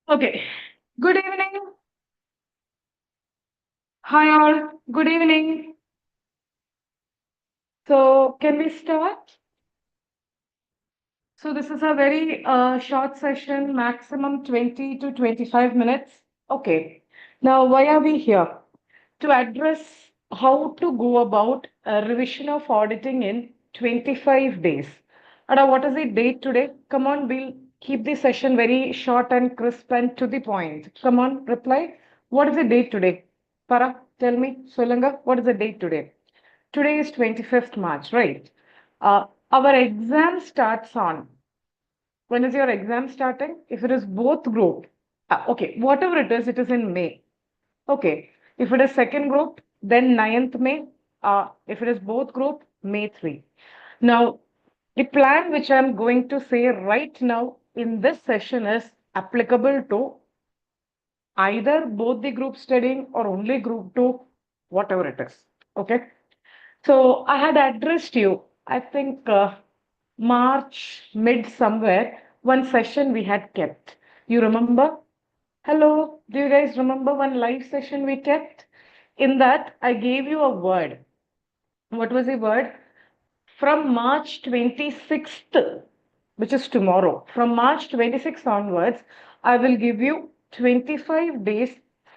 Okay. Good evening. Hi all. Good evening. So can we start? So this is a very short session, maximum 20 to 25 minutes. Okay. Now, why are we here? To address how to go about a revision of auditing in 25 days. Ada, what is the date today? Come on, we'll keep the session very short and crisp and to the point. Come on, reply. What is the date today? Para, tell me, Solanga, what is the date today? Today is 25th March, right? Our exam starts on. When is your exam starting? If it is both group, okay, whatever it is in May. Okay. If it is second group, then 9th May. If it is both group, May 3. Now, the plan which I'm going to say right now in this session is applicable to either both the group studying or only group 2, whatever it is. Okay. So I had addressed you, I think March mid somewhere, one session we had kept. You remember? Hello, do you guys remember one live session we kept? In that, I gave you a word. What was the word? From March 26th, which is tomorrow, from March 26th onwards, I will give you 25 days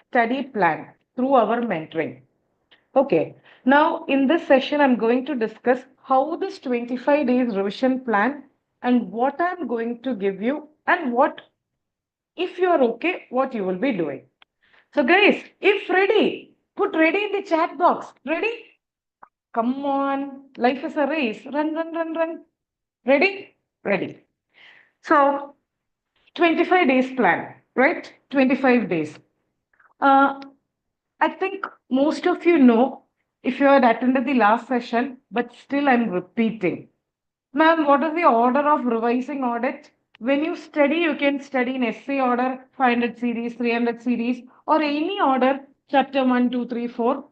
study plan through our mentoring. Okay, now in this session, I'm going to discuss how this 25 days revision plan and what I'm going to give you and what, if you are okay, what you will be doing. So, guys, if ready, put ready in the chat box. Ready? Come on. Life is a race. Run, run, run, run. Ready? Ready. So, 25 days plan, right? 25 days. Uh, I think most of you know if you had attended the last session, but still I'm repeating. Ma'am, what is the order of revising audit? When you study, you can study in essay order, 500 series, 300 series, or any order, chapter 1, 2, 3, 4.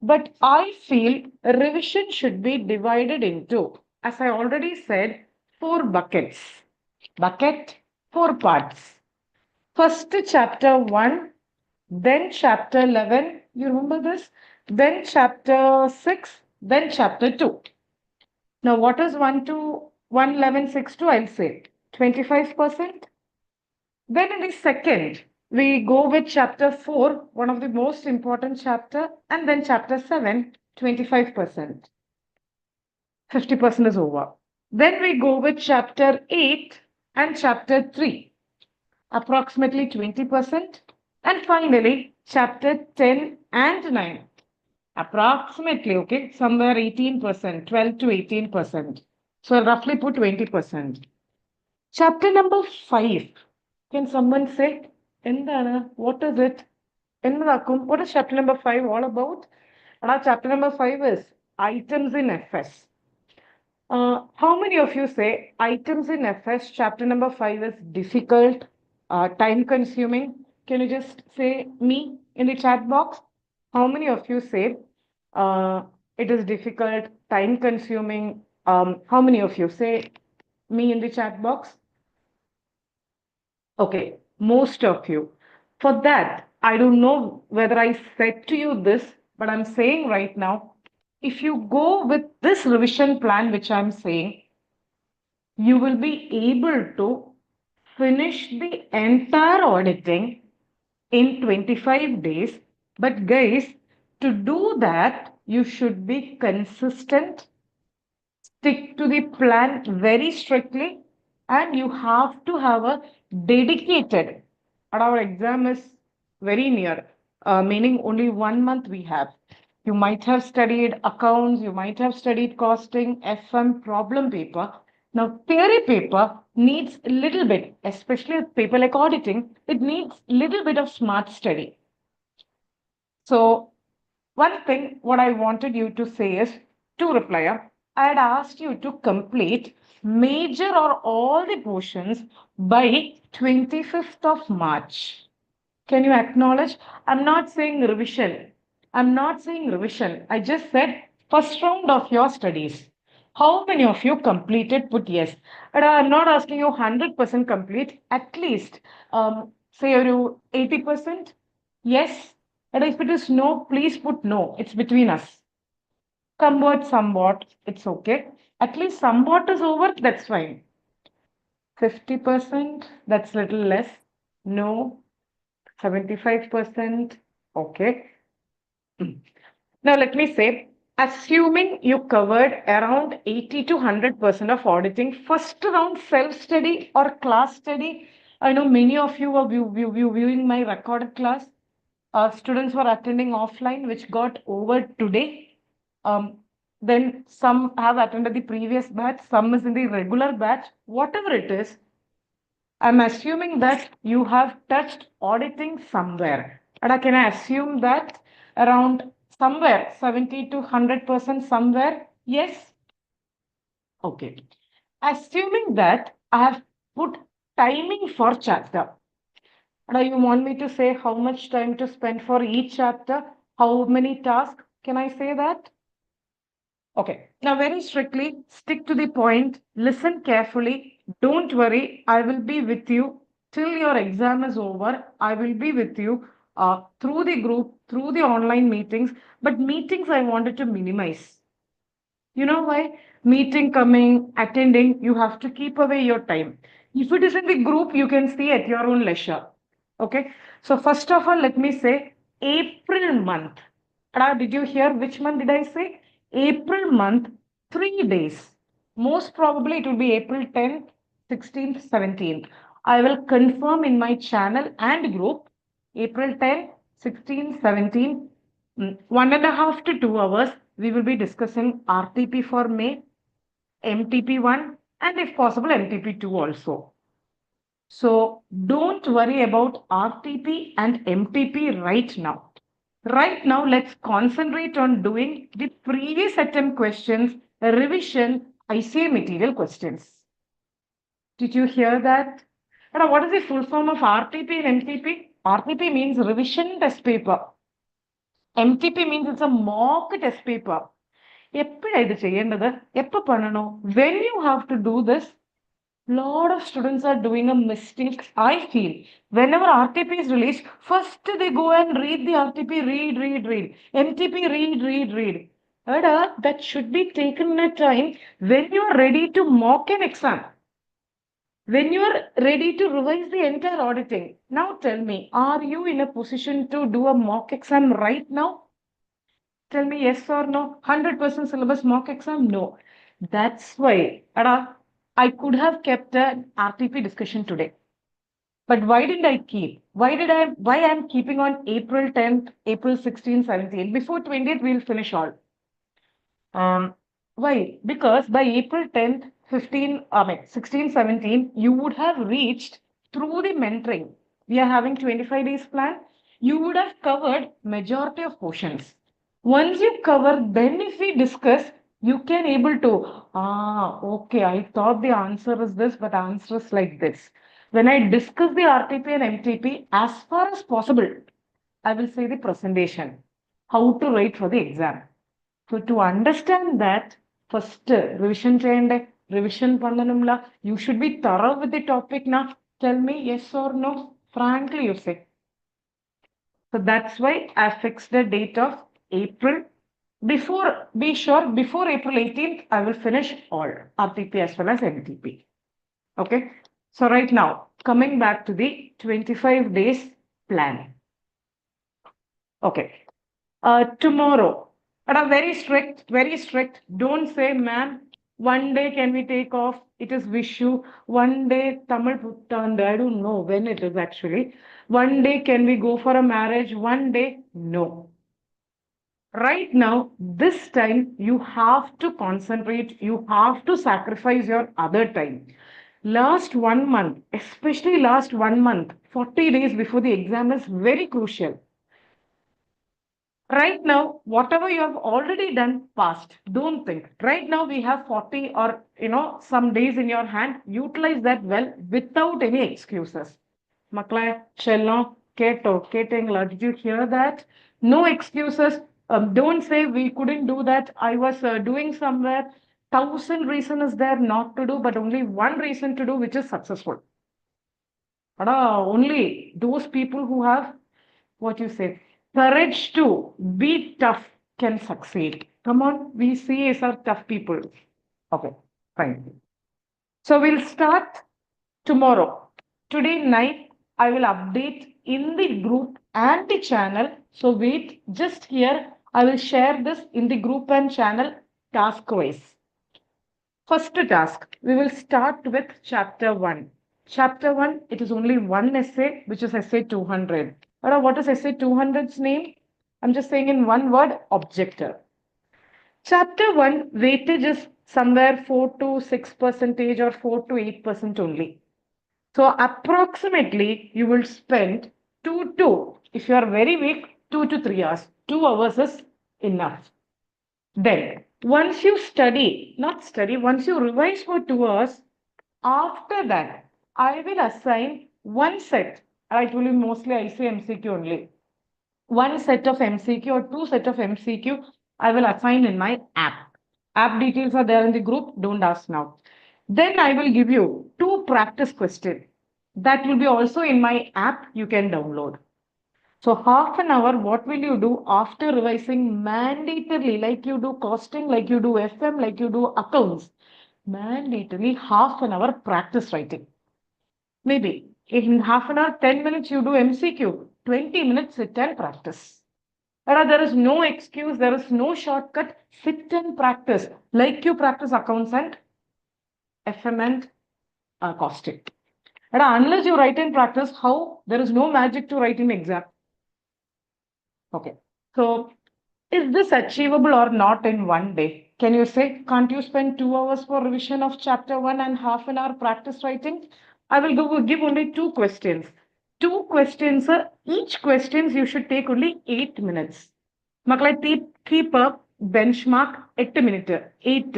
But I feel revision should be divided into, as I already said, four buckets. Bucket, four parts. First, chapter 1, then chapter 11. You remember this? Then chapter 6, then chapter 2. Now, what is 1 to 111.6 to? I'll say 25%. Then in the second, we go with chapter 4, one of the most important chapter, and then chapter 7, 25%. 50% is over. Then we go with chapter 8 and chapter 3, approximately 20%. And finally, chapter 10 and 9, approximately, okay, somewhere 18%, 12 to 18%. So I'll roughly put 20%. Chapter number 5. Can someone say, Endana, what is it? Endanakum, what is chapter number 5 all about? And our chapter number 5 is items in FS. How many of you say items in FS chapter number 5 is difficult, time consuming? Can you just say me in the chat box? How many of you say it is difficult, time consuming? How many of you say me in the chat box? Okay, most of you. For that, I don't know whether I said to you this, but I'm saying right now, if you go with this revision plan, which I'm saying, you will be able to finish the entire auditing in 25 days. But guys, to do that, you should be consistent, stick to the plan very strictly, and you have to have a dedicated, and our exam is very near. meaning only 1 month we have. You might have studied accounts, you might have studied costing, FM, problem paper. Now, theory paper needs a little bit, especially a paper like auditing, it needs a little bit of smart study. So, one thing what I wanted you to say is to replyer, I had asked you to complete major or all the portions by 25th of March. Can you acknowledge? I'm not saying revision. I'm not saying revision. I just said first round of your studies. How many of you completed? Put yes. And I'm not asking you 100% complete. At least, say you 80%. Yes. And if it is no, please put no. It's between us. Somewhat, it's okay. At least somewhat is over, that's fine. 50%, that's little less. No. 75%. Okay. Now, let me say, assuming you covered around 80 to 100% of auditing, first round self-study or class study. I know many of you are viewing my recorded class. Students were attending offline, which got over today. Um, then some have attended the previous batch, some is in the regular batch. Whatever it is, I'm assuming that you have touched auditing somewhere. And can I assume that around somewhere 70 to 100% somewhere? Yes. Okay. Assuming that I have put timing for chapter. And you want me to say how much time to spend for each chapter? How many tasks? Can I say that? Okay. Now, very strictly, stick to the point, listen carefully. Don't worry, I will be with you till your exam is over. I will be with you through the group, through the online meetings. But meetings I wanted to minimize. You know why? Meeting, coming, attending, you have to keep away your time. If it is in the group, you can see at your own leisure. Okay. So, first of all, let me say April month. Did you hear which month did I say? April month, 3 days. Most probably it will be April 10th, 16th, 17th. I will confirm in my channel and group April 10th, 16th, 17th. 1.5 to 2 hours, we will be discussing RTP for May, MTP1, and if possible, MTP2 also. So don't worry about RTP and MTP right now. Right now, let's concentrate on doing the previous attempt questions, revision, ICA material questions. Did you hear that? And what is the full form of RTP and MTP? RTP means revision test paper. MTP means it's a mock test paper. എപ്പോഴാണ് ഇത് ചെയ്യേണ്ടത് എപ്പോ பண்ணணும் when you have to do this, lot of students are doing a mistake. I feel whenever RTP is released, first they go and read the RTP, read MTP, read. That should be taken in a time when you are ready to mock an exam, when you are ready to revise the entire auditing. Now tell me, are you in a position to do a mock exam right now? Tell me yes or no. 100% syllabus mock exam? No. That's why I could have kept an RTP discussion today. But why didn't I keep? Why I'm keeping on April 10th, April 16th, 17th? Before 20th, we'll finish all. Why? Because by April 10th, 15, 16, 17, you would have reached through the mentoring. We are having 25 days plan. You would have covered majority of portions. Once you cover, then if we discuss, you can able to, okay, I thought the answer is this, but answer is like this. When I discuss the RTP and MTP, as far as possible, I will say the presentation, how to write for the exam. So to understand that, first revision cheyande, revision pandanumla, you should be thorough with the topic now. Tell me yes or no. Frankly, you say. So that's why I fixed the date of April. Be sure, before April 18th, I will finish all RTP as well as MTP. Okay. So right now, coming back to the 25 days plan. Okay. Tomorrow, very strict, very strict. Don't say, ma'am, One day can we take off? It is Vishu. One day Tamil Puttand. I don't know when it is actually. One day can we go for a marriage? One day, no. Right now, this time you have to concentrate, you have to sacrifice your other time. Last 1 month, especially last 1 month, 40 days before the exam is very crucial. Right now, whatever you have already done, past. Don't think. Right now, we have 40 or some days in your hand. Utilize that well without any excuses. Maklai, Chello, Keto, Ketengla, did you hear that? No excuses. Don't say we couldn't do that. I was doing somewhere. Thousand reasons is there not to do, but only one reason to do, which is successful. Only those people who have what you say, courage to be tough can succeed. Come on, we see as our tough people. Okay, fine. So we'll start tomorrow. Today night, I will update in the group and the channel. So wait, just here, I will share this in the group and channel task wise. First task, we will start with chapter 1. Chapter 1, it is only one essay, which is essay 200. What is essay 200's name? I'm just saying in one word, objective. Chapter 1, weightage is somewhere 4 to 6 percentage or 4 to 8% only. So approximately you will spend 2 to, if you are very weak, 2 to 3 hours. 2 hours is enough. Then, once you study, not study, once you revise for 2 hours, after that, I will assign one set. I told you mostly I'll say MCQ only. One set of MCQ or two set of MCQ I will assign in my app. App details are there in the group. Don't ask now. Then I will give you two practice questions. That will be also in my app. You can download. So half an hour, what will you do after revising mandatorily, like you do costing, like you do FM, like you do accounts? Mandatorily half an hour practice writing. Maybe in half an hour, 10 minutes you do MCQ, 20 minutes sit and practice. There is no excuse, there is no shortcut. Sit and practice, like you practice accounts and FM and costing. Unless you write in practice, how? There is no magic to write in exam. Okay. So, is this achievable or not in one day? Can you say, can't you spend 2 hours for revision of chapter 1 and half an hour practice writing? I will give only two questions. Two questions, each questions you should take only 8 minutes. Maklai, keep a benchmark 8 minutes. 8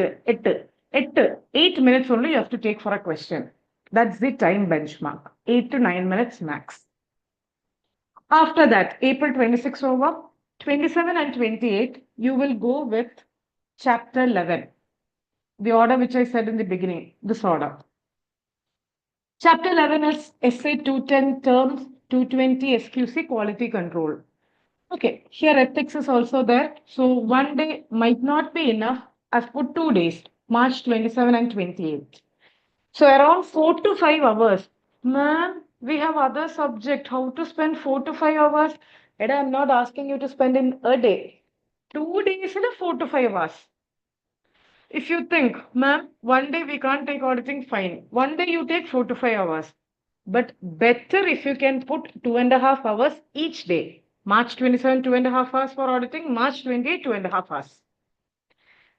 minutes only you have to take for a question. That's the time benchmark. 8 to 9 minutes max. After that, April 26 over, 27 and 28, you will go with chapter 11. The order which I said in the beginning, this order. Chapter 11 is essay 210 terms, 220 SQC quality control. Okay, here ethics is also there. So one day might not be enough. I've put 2 days, March 27 and 28. So around 4 to 5 hours. Ma'am, we have other subject. How to spend 4 to 5 hours? And I'm not asking you to spend in a day. 2 days in a 4 to 5 hours. If you think, ma'am, one day we can't take auditing, fine. One day you take 4 to 5 hours. But better if you can put 2.5 hours each day. March 27, 2.5 hours for auditing. March 28, 2.5 hours.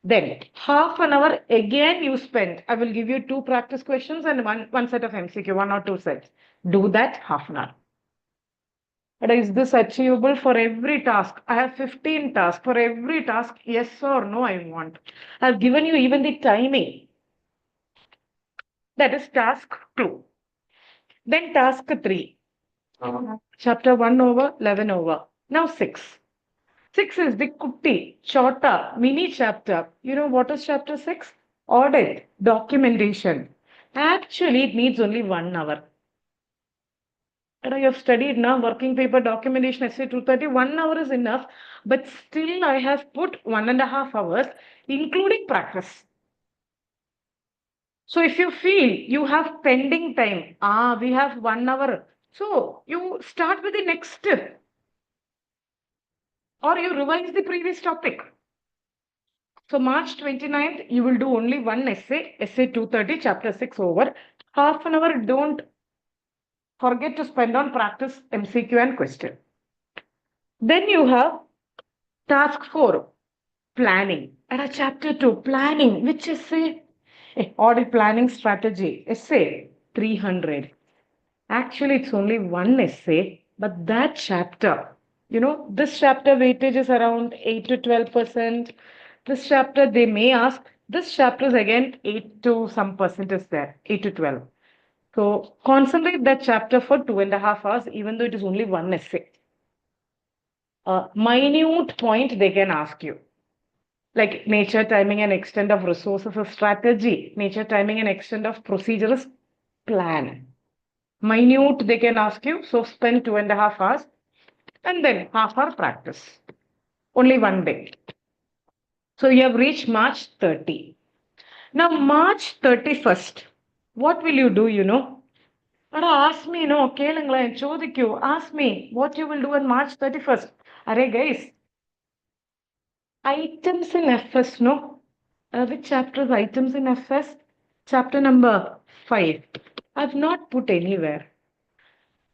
Then half an hour again you spend. I will give you two practice questions and one set of MCQ, one or two sets. Do that half an hour. But is this achievable for every task? I have 15 tasks. For every task, yes or no, I want. I've given you even the timing. That is task 2. Then task 3. Chapter 1 over, 11 over. Now 6. 6 is the kutti, shorter, mini chapter. You know what is chapter 6? Audit, documentation. Actually, it needs only 1 hour. You have studied now working paper documentation essay 230. 1 hour is enough, but still I have put 1.5 hours, including practice. So if you feel you have pending time, we have 1 hour. So you start with the next step, or you revise the previous topic. So March 29th, you will do only one essay, essay 230, chapter 6 over. Half an hour, don't forget to spend on practice MCQ and question. Then you have task 4, planning. And a chapter 2, planning, which essay? Audit planning strategy, essay 300. Actually, it's only one essay, but that chapter, this chapter weightage is around 8 to 12%. This chapter, they may ask, this chapter is again 8 to some percent is there, 8 to 12. So concentrate that chapter for 2.5 hours, even though it is only one essay. A minute point they can ask you, like nature, timing, and extent of resources is strategy. Nature, timing, and extent of procedure is plan. Minute they can ask you, so spend 2.5 hours and then half hour practice. Only one day. So you have reached March 30. Now March 31st, what will you do, Ask me, ask me what you will do on March 31st. Array guys, items in FS, no? Which chapter is items in FS? Chapter number 5. I've not put anywhere.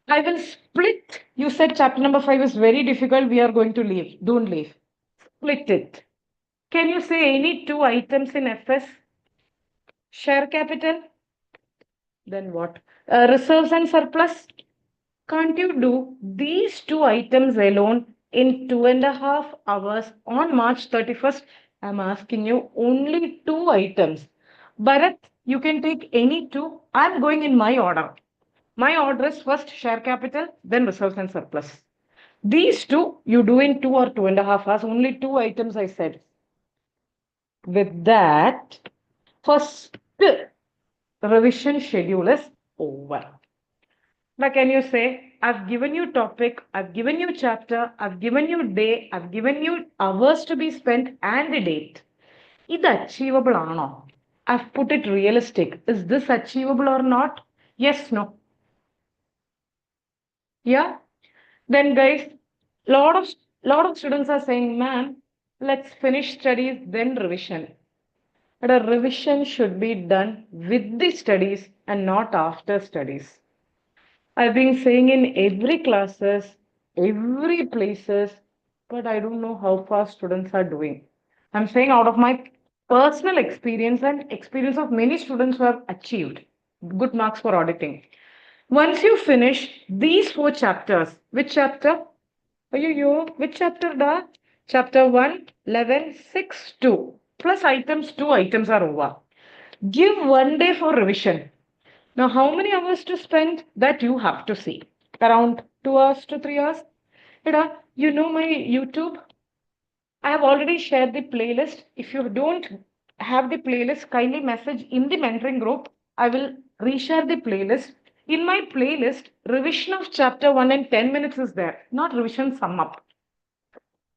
I will split. You said chapter number 5 is very difficult. We are going to leave. Don't leave. Split it. Can you say any two items in FS? Share capital? Then what? Reserves and surplus? Can't you do these two items alone in 2.5 hours on March 31st? I'm asking you only two items. Bharat, you can take any two. I'm going in my order. My order is first share capital, then reserves and surplus. These two you do in 2 or 2.5 hours. Only two items I said. With that, first revision schedule is over. Now, can you say, I've given you topic, I've given you chapter, I've given you day, I've given you hours to be spent and the date. Is achievable or not? I've put it realistic. Is this achievable or not? Yes, no. Yeah. Then guys, lot of students are saying, ma'am, let's finish studies, then revision. But a revision should be done with the studies and not after studies. I've been saying in every classes, every places, but I don't know how far students are doing. I'm saying out of my personal experience and experience of many students who have achieved good marks for auditing. Once you finish these 4 chapters, which chapter? Which chapter da? Chapter 1, 11, 6, 2. Plus items, 2 items are over. Give one day for revision. Now, how many hours to spend? That you have to see. Around 2 hours to 3 hours. You know my YouTube? I have already shared the playlist. If you don't have the playlist, kindly message in the mentoring group. I will reshare the playlist. In my playlist, revision of chapter 1 in 10 minutes is there, not revision sum up.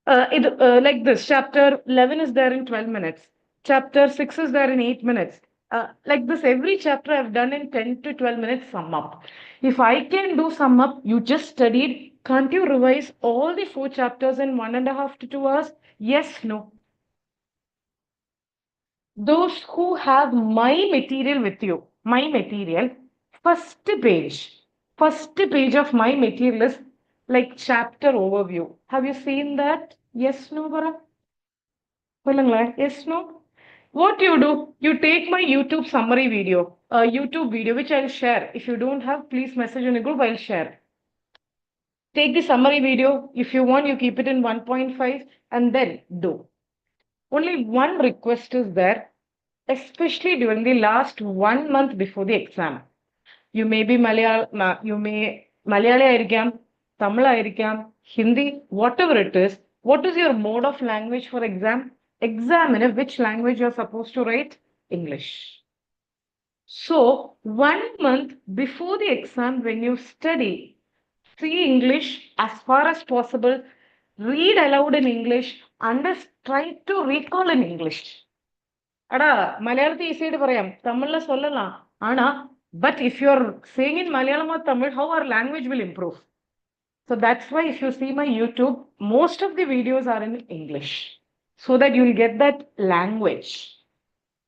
Like this, chapter 11 is there in 12 minutes. Chapter 6 is there in 8 minutes. Like this, every chapter I've done in 10 to 12 minutes sum up. If I can do sum up, you just studied, can't you revise all the 4 chapters in 1.5 to 2 hours? Yes, no. Those who have my material with you, my material, first page of my material is like chapter overview. Have you seen that? Yes, no, Bharat? Yes, no? What you do? You take my YouTube summary video, a YouTube video, which I'll share. If you don't have, please message in the group, I'll share. Take the summary video. If you want, you keep it in 1.5 and then do. Only one request is there, especially during the last 1 month before the exam. You may be Malayali ayirikam, Tamil ayirikam, Hindi, whatever it is. What is your mode of language for exam? Examine which language you're supposed to write? English. So 1 month before the exam, when you study, see English as far as possible, read aloud in English, try to recall in English. അടാ മലയാളത്തിൽ easy ആയിട്ട് പറയാം തമിഴില് சொல்லலாம் ആണാ but if you're saying in Malayalam or Tamil, how our language will improve? So that's why if you see my YouTube, most of the videos are in English. so that you'll get that language.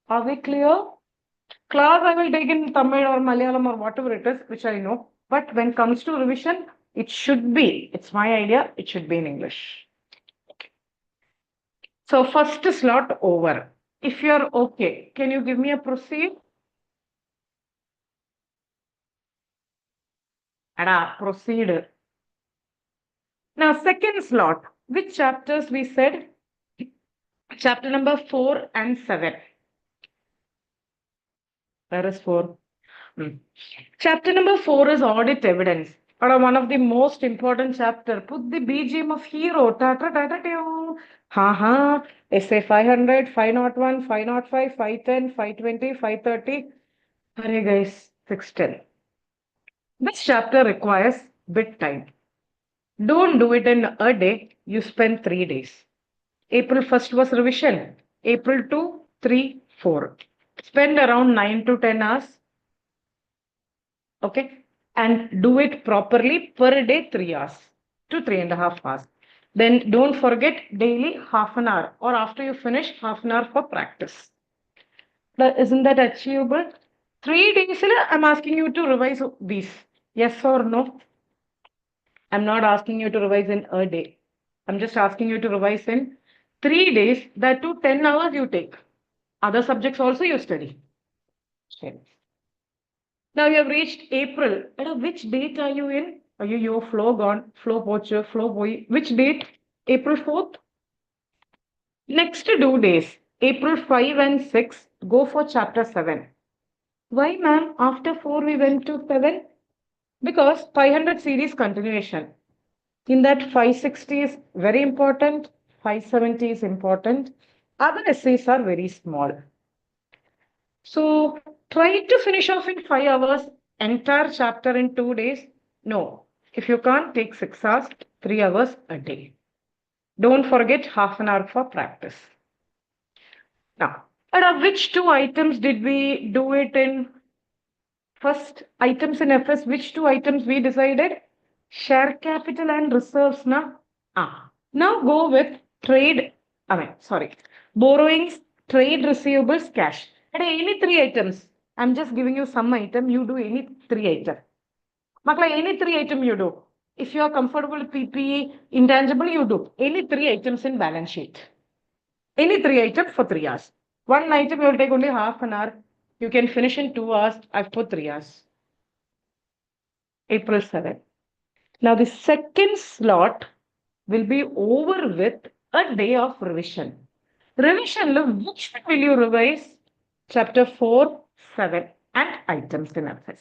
Are we clear? Class I will take in Tamil or Malayalam or whatever it is, which I know. But when it comes to revision, it should be, it's my idea, it should be in English. So first slot over. If you're okay, can you give me a proceed? Ada, proceed. Now second slot, which chapters we said? Chapter number 4 and 7. Where is 4? Chapter number 4 is audit evidence. One of the most important chapter. Put the BGM of hero. Ta ta ta ta ta. Ha ha. Essay 500, 501, 505, 510, 520, 530. Hurry guys, 610. This chapter requires bit time. Don't do it in a day. You spend 3 days. April 1st was revision. April 2, 3, 4. Spend around 9 to 10 hours. Okay. And do it properly per day 3 hours to 3.5 hours. Then don't forget daily half an hour or after you finish half an hour for practice. Isn't that achievable? 3 days, I'm asking you to revise these. Yes or no? I'm not asking you to revise in a day. I'm just asking you to revise in 3 days. That too 10 hours you take. Other subjects also you study. Okay. Now you have reached April. Which date are you in? Are you your flow gone? Flow poacher, flow boy. Which date? April 4th? Next 2 days, April 5 and 6, go for chapter 7. Why, ma'am? After 4 we went to 7? Because 500 series continuation. In that 560 is very important, 570 is important. Other essays are very small. So try to finish off in 5 hours, entire chapter in 2 days. No, if you can't, take 6 hours, 3 hours a day. Don't forget half an hour for practice. Now, which 2 items did we do it in? First items in FS, which 2 items we decided? Share capital and reserves, na? Now go with borrowings, trade receivables, cash. Any 3 items. I'm just giving you some item, you do any 3 item. Makla, any 3 item you do. If you are comfortable with PPE, intangible, you do. Any 3 items in balance sheet. Any 3 items for 3 hours. One item will take only half an hour. You can finish in 2 hours. I've put 3 hours. April 7. Now the second slot will be over with a day of revision. Revision, which one will you revise? Chapter 4, 7 and items in FS.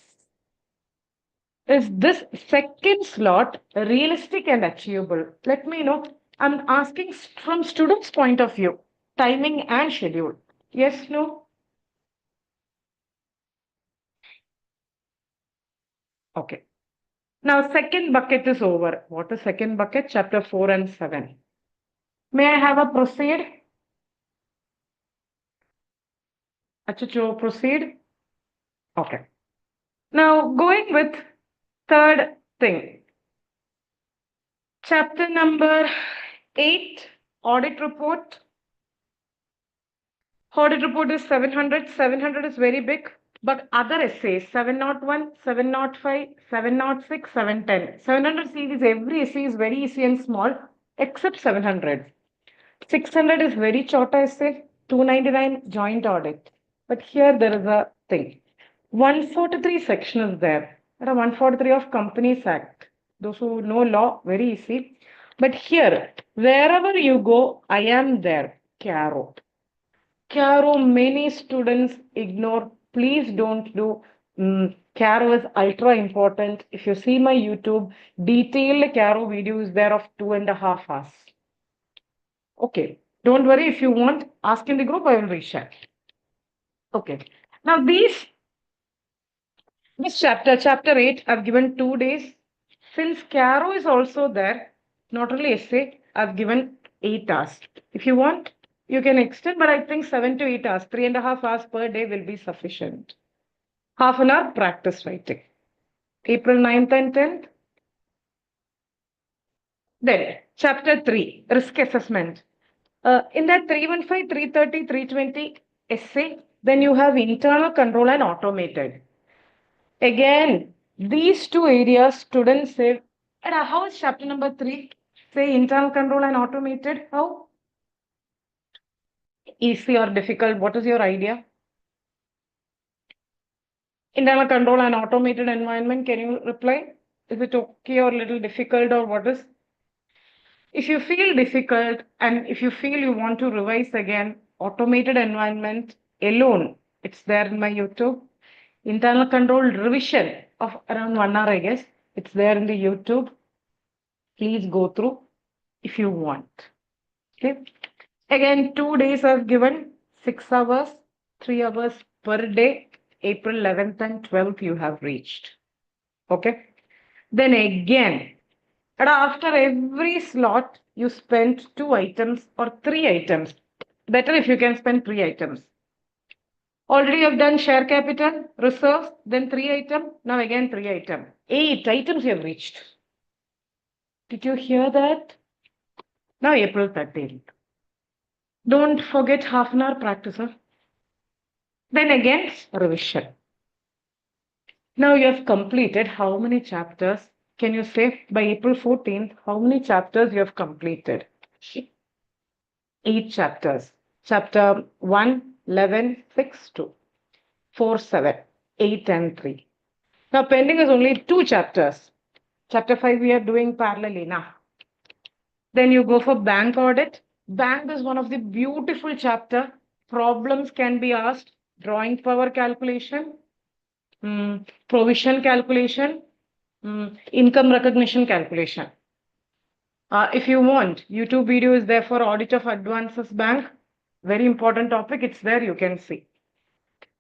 Is this second slot realistic and achievable? Let me know. I'm asking from students' point of view, timing and schedule. Yes, no? Okay. Now, second bucket is over. What is second bucket? Chapter 4 and 7. May I have a proceed? Achacho, proceed. Okay. Now, going with third thing. Chapter number 8, audit report. Audit report is 700. 700 is very big. But other essays, 701, 705, 706, 710. 700 series, every essay is very easy and small, except 700. 600 is very short essay, 299 joint audit. But here there is a thing. 143 section is there. There are 143 of Companies Act. Those who know law, very easy. But here, wherever you go, I am there. Caro. Caro, many students ignore. Please don't do. Caro is ultra important. If you see my YouTube, detailed Caro video is there of 2.5 hours. Okay. Don't worry. If you want, ask in the group, I will reshare. Okay. Now this chapter 8, I've given 2 days. Since Caro is also there, not only essay, I've given 8 hours. If you want, you can extend, but I think 7 to 8 hours, 3.5 hours per day will be sufficient. Half an hour practice writing. April 9th and 10th. Then, chapter 3, risk assessment. In that 315, 330, 320 essay, then you have internal control and automated. Again, these two areas students say, and how is chapter number 3? Say internal control and automated. How? Easy or difficult? What is your idea? Internal control and automated environment. Can you reply? Is it okay or little difficult or what is? If you feel difficult and if you feel you want to revise again, automated environment alone, it's there in my YouTube. Internal control revision of around 1 hour, I guess. It's there in the YouTube. Please go through if you want. Okay. Again, 2 days I've given 6 hours, 3 hours per day. April 11th and 12th you have reached. Okay. Then again, and after every slot, you spend 2 items or 3 items. Better if you can spend 3 items. Already you've done share capital, reserves, then 3 items. Now again 3 items. 8 items you have reached. Did you hear that? Now April 13th. Don't forget half an hour practice. Huh? Then again revision. Now you have completed how many chapters? Can you say by April 14th, how many chapters you have completed? 8 chapters. Chapter 1, 11, 6, 2, 4, 7, 8, and 3. Now, pending is only 2 chapters. Chapter 5 we are doing parallelly now. Then you go for bank audit. Bank is one of the beautiful chapter. Problems can be asked. Drawing power calculation, provision calculation, income recognition calculation. If you want, YouTube video is there for audit of advances bank. Very important topic. It's there. You can see.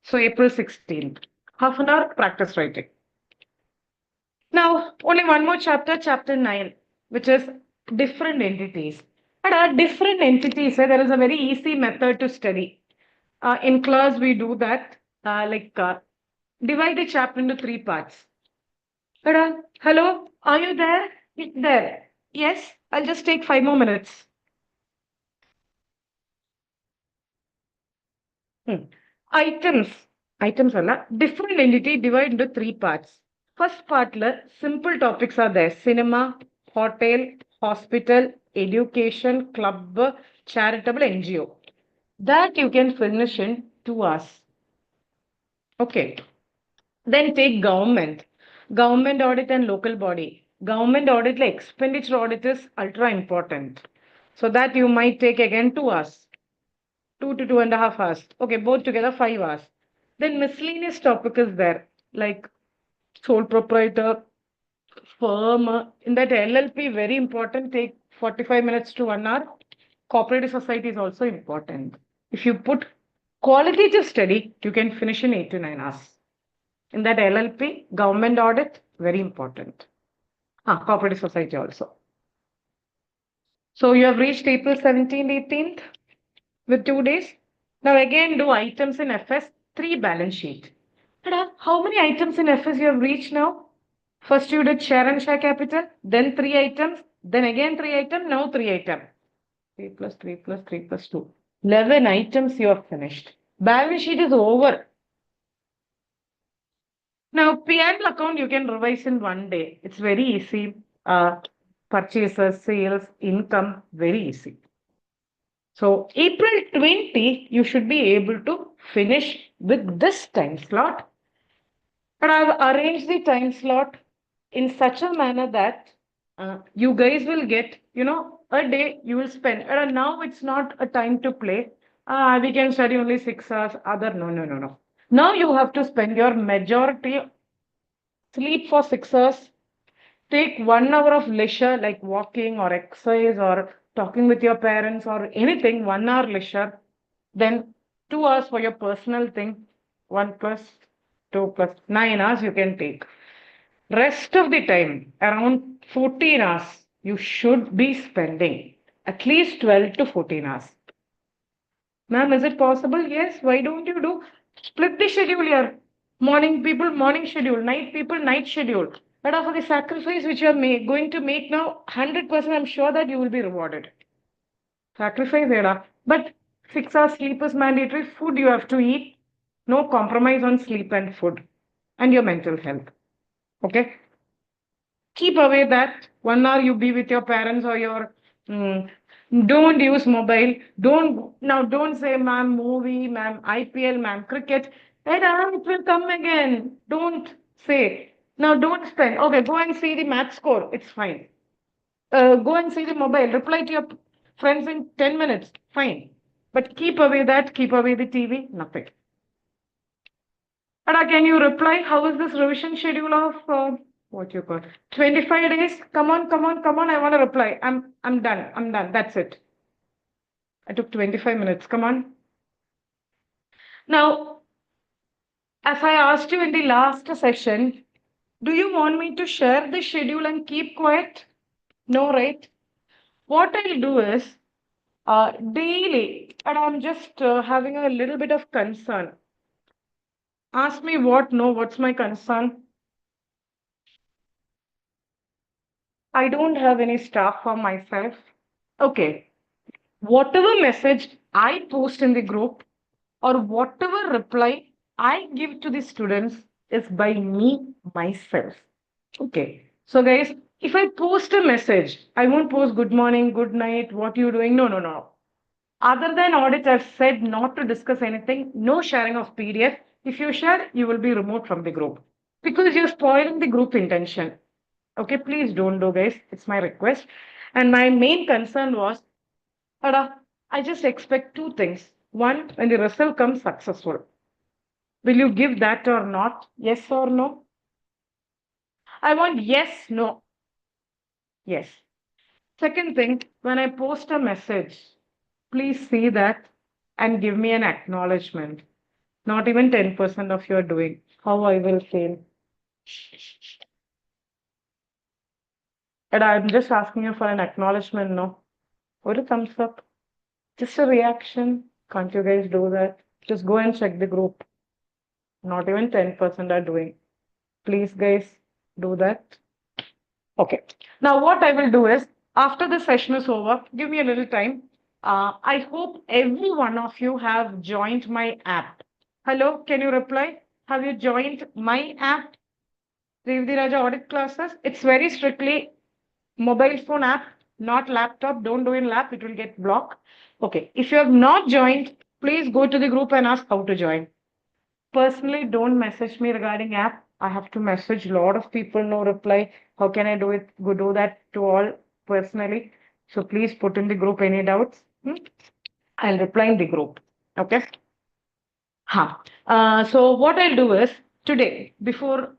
So April 16th, half an hour practice writing. Now, only one more chapter, chapter 9, which is different entities. And our different entities, there is a very easy method to study. In class, we do that, divide the chapter into 3 parts. Hello, are you there? It's there. Yes, I'll just take 5 more minutes. Items are different entity divide into 3 parts. First part, simple topics are there. Cinema, hotel, hospital, education, club, charitable NGO. That you can finish in 2 hours. Okay. Then take government. Government audit and local body. Government audit, like expenditure audit is ultra important. So that you might take again 2 hours. 2 to 2.5 hours. Okay, both together 5 hours. Then miscellaneous topic is there, like sole proprietor, firm. In that LLP, very important, take 45 minutes to 1 hour. Cooperative society is also important. If you put qualitative study, you can finish in 8 to 9 hours. In that LLP, government audit, very important. Cooperative society also. So you have reached April 17th, 18th with 2 days. Now again do items in FS, 3 balance sheet. How many items in FS you have reached now? First you did share and share capital, then 3 items, then again 3 items, now 3 items. 3 plus 3 plus 3 plus 2. 11 items you have finished. Balance sheet is over. Now P&L account you can revise in 1 day. It's very easy. Purchases, sales, income, very easy. So April 20, you should be able to finish with this time slot. But I've arranged the time slot in such a manner that you guys will get, a day you will spend. And now it's not a time to play. We can study only 6 hours. No. Now you have to spend your majority, sleep for 6 hours, take 1 hour of leisure like walking or exercise or talking with your parents or anything, 1 hour leisure, then 2 hours for your personal thing, 1 plus 2 plus 9 hours you can take. Rest of the time, around 14 hours, you should be spending at least 12 to 14 hours. Ma'am, is it possible? Yes. Why don't you do? Split the schedule here. Morning people, morning schedule. Night people, night schedule. But for the sacrifice which you are going to make now, 100% I'm sure that you will be rewarded. Sacrifice, Eda. But 6 hours sleep is mandatory. Food you have to eat. No compromise on sleep and food and your mental health. Okay. Keep away that 1 hour you be with your parents or your mm, don't use mobile. Don't say ma'am movie, ma'am IPL, ma'am cricket. It will come again. Don't say. Now don't spend. Okay, go and see the match score. It's fine. Go and see the mobile. Reply to your friends in 10 minutes. Fine. But keep away that, keep away the TV, nothing. Ada, can you reply? How is this revision schedule of what you call 25 days? Come on, come on, come on. I want to reply. I'm done. I'm done. That's it. I took 25 minutes. Come on. Now, as I asked you in the last session, do you want me to share the schedule and keep quiet? No, right? What I'll do is daily, and I'm just having a little bit of concern. Ask me what? No, what's my concern? I don't have any staff for myself. Okay. Whatever message I post in the group or whatever reply I give to the students is by me myself. Okay. So, guys, if I post a message, I won't post good morning, good night, what you doing. No, no, no. Other than audit, I've said not to discuss anything, no sharing of PDF. If you share, you will be removed from the group because you're spoiling the group intention. Okay, please don't do, guys. It's my request. And my main concern was, Ada, I just expect two things. One, when the result comes successful, will you give that or not? Yes or no? I want yes, no, yes. Second thing, when I post a message, please see that and give me an acknowledgement. Not even 10% of your doing. How I will feel. And I'm just asking you for an acknowledgement, no? Or a thumbs up. Just a reaction. Can't you guys do that? Just go and check the group. Not even 10% are doing. Please, guys, do that. Okay. Now, what I will do is, after the session is over, give me a little time. I hope every one of you have joined my app. Hello, can you reply? Have you joined my app? Revathy Raja audit classes. It's very strictly mobile phone app, not laptop. Don't do in lap, it will get blocked. Okay. If you have not joined, please go to the group and ask how to join. Personally, don't message me regarding app. I have to message a lot of people, no reply. How can I do it? Go do that to all personally. So please put in the group any doubts. I'll reply in the group. Okay. Huh. So what I'll do is today, before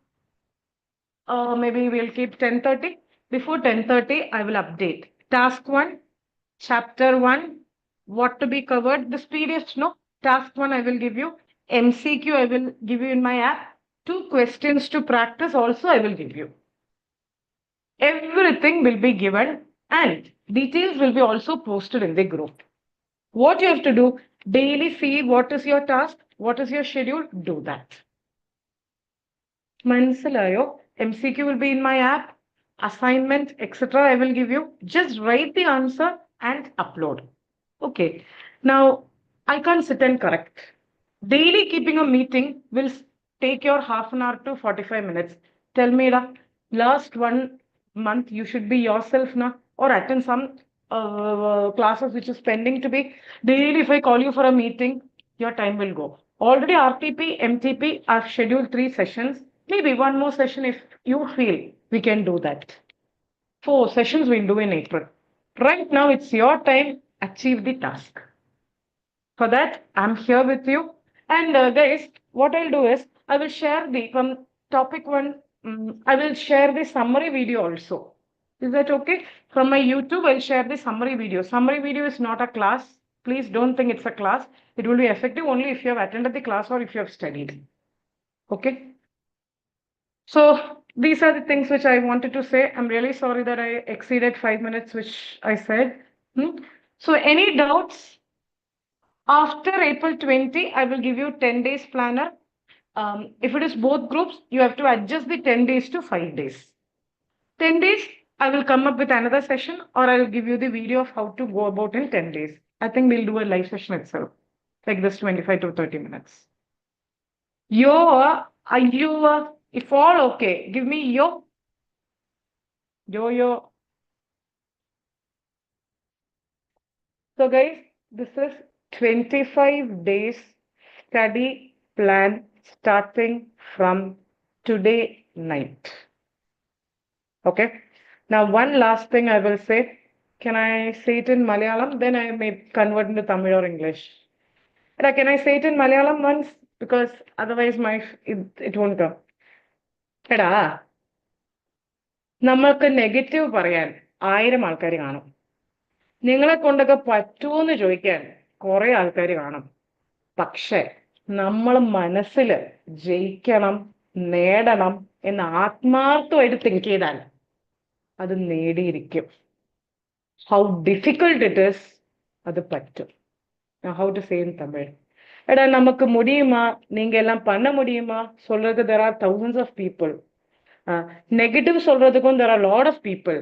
maybe we'll keep 10:30. Before 10:30, I will update. Task 1, Chapter 1, what to be covered. This PDF, no. Task 1, I will give you. MCQ, I will give you in my app. 2 questions to practice also, I will give you. Everything will be given and details will be also posted in the group. What you have to do, daily see what is your task, what is your schedule, do that. Manasilayo, MCQ will be in my app, assignment, etc. I will give you. Just write the answer and upload. Okay. Now, I can't sit and correct. Daily keeping a meeting will take your half an hour to 45 minutes. Tell me, last 1 month, you should be yourself now or attend some classes which is pending to be. Daily, if I call you for a meeting, your time will go. Already RTP, MTP are scheduled 3 sessions. Maybe one more session if you feel we can do that. 4 sessions we'll do in April. Right now, it's your time. Achieve the task. For that, I'm here with you. And guys, what I'll do is I will share the from topic 1. I will share the summary video also. Is that okay? From my YouTube, I'll share the summary video. Summary video is not a class. Please don't think it's a class. It will be effective only if you have attended the class or if you have studied. Okay. So these are the things which I wanted to say. I'm really sorry that I exceeded 5 minutes, which I said. So any doubts? After April 20, I will give you 10 days planner. If it is both groups, you have to adjust the 10 days to 5 days. 10 days, I will come up with another session or I will give you the video of how to go about in 10 days. I think we'll do a live session itself, like this 25 to 30 minutes. If all okay, give me yo. So guys, this is 25 days study plan starting from today night. Okay. Now, one last thing I will say. Can I say it in Malayalam? Then I may convert into Tamil or English. Can I say it in Malayalam once? Because otherwise it won't come. എടാ നമ്മൾക്ക് negative പറയാൻ 1000 ആൾക്കാർ കാണും. നിങ്ങളെ കൊണ്ടൊക്കെ പറ്റുമോന്ന് ചോദിക്കാൻ കുറെ ആൾക്കാർ കാണും. പക്ഷെ നമ്മൾ മനസ്സിൽ ജയിക്കണം, നേടണം എന്ന് ആത്മാർത്ഥമായിട്ട് തിങ്ക് ചെയ്താൽ അത് നേടിയിരിക്കും. How difficult it is, அது பറ്റുம். Now, how to say in Tamil? எடா நமக்கு முடியுமா, நீங்க எல்லாம் பண்ண முடியுமா சொல்றது there are thousands of people. Negative சொல்றதுக்கும் there are lot of people.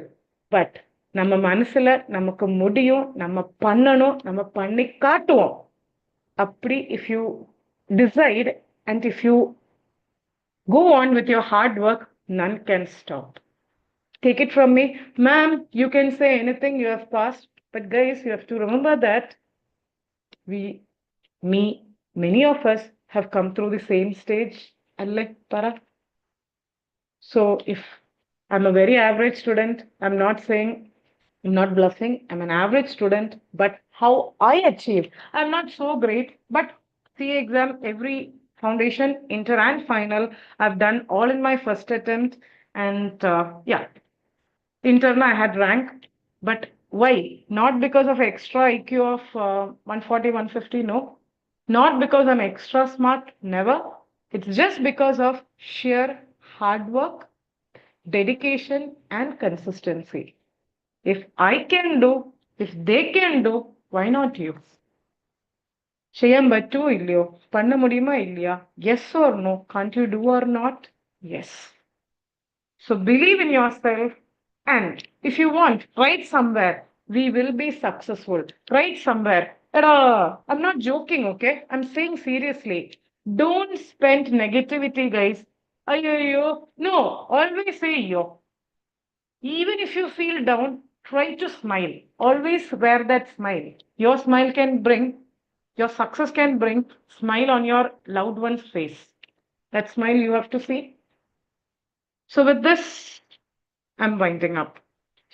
But நம்ம மனசுல நமக்கு முடியும், நம்ம பண்ணணும், நம்ம பண்ணி காட்டுவோம். அப்படி if you decide and if you go on with your hard work, none can stop. Take it from me, ma'am, you can say anything, you have passed. But guys, you have to remember that many of us have come through the same stage. So if I'm a very average student, I'm not bluffing, I'm an average student, but how I achieve, I'm not so great, but CA exam, every foundation, inter and final, I've done all in my first attempt. And yeah, intern I had rank, but why? Not because of extra IQ of 140, 150, no. Not because I'm extra smart, never. It's just because of sheer hard work, dedication, and consistency. If I can do, if they can do, why not you? ചെയ്യാൻ പറ്റുമോ ഇല്ലയോ, பண்ண முடியுமா இல்லையா, yes or no, can't you do or not? Yes. So believe in yourself. And if you want, write somewhere, we will be successful. Write somewhere. I'm not joking, okay? I'm saying seriously. Don't spend negativity, guys. Ayo. No, always say yo. Even if you feel down, try to smile. Always wear that smile. Your smile can bring, your success can bring smile on your loved one's face. That smile you have to see. So with this, I'm winding up.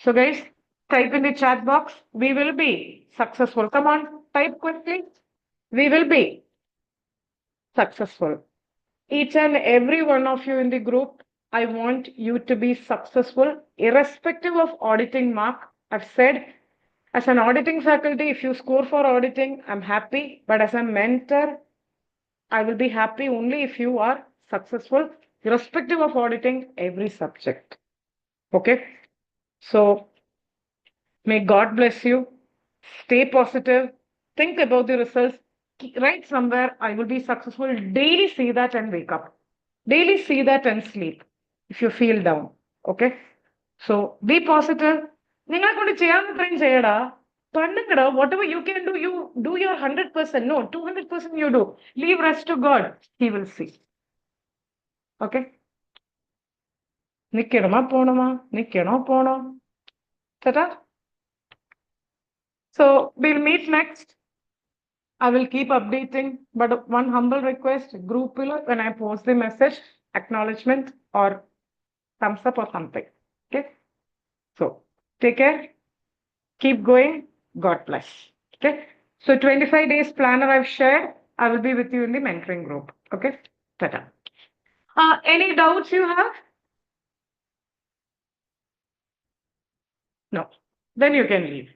So guys, type in the chat box, we will be successful. Come on, type quickly. We will be successful. Each and every one of you in the group, I want you to be successful, irrespective of auditing mark. I've said, as an auditing faculty, if you score for auditing, I'm happy. But as a mentor, I will be happy only if you are successful, irrespective of auditing every subject. Okay? So, may God bless you. Stay positive. Think about the results. Write somewhere, I will be successful. Daily see that and wake up. Daily see that and sleep if you feel down. Okay? So be positive. നിങ്ങളെ കൊണ്ട് ചെയ്യാൻ ചെയ്യടാ, പണ്ടുങ്ങടാ. Whatever you can do, you do your 100%. No, 200% you do. Leave rest to God. He will see. Okay? നിക്കണമാ പോണോ? Ta-ta? So we'll meet next. I will keep updating, but one humble request, group below when I post the message, acknowledgement or thumbs up or something. Okay? So take care, keep going, God bless. Okay? So 25 days planner I've shared. I will be with you in the mentoring group. Okay? Ta-ta. Any doubts you have? No. Then you can leave.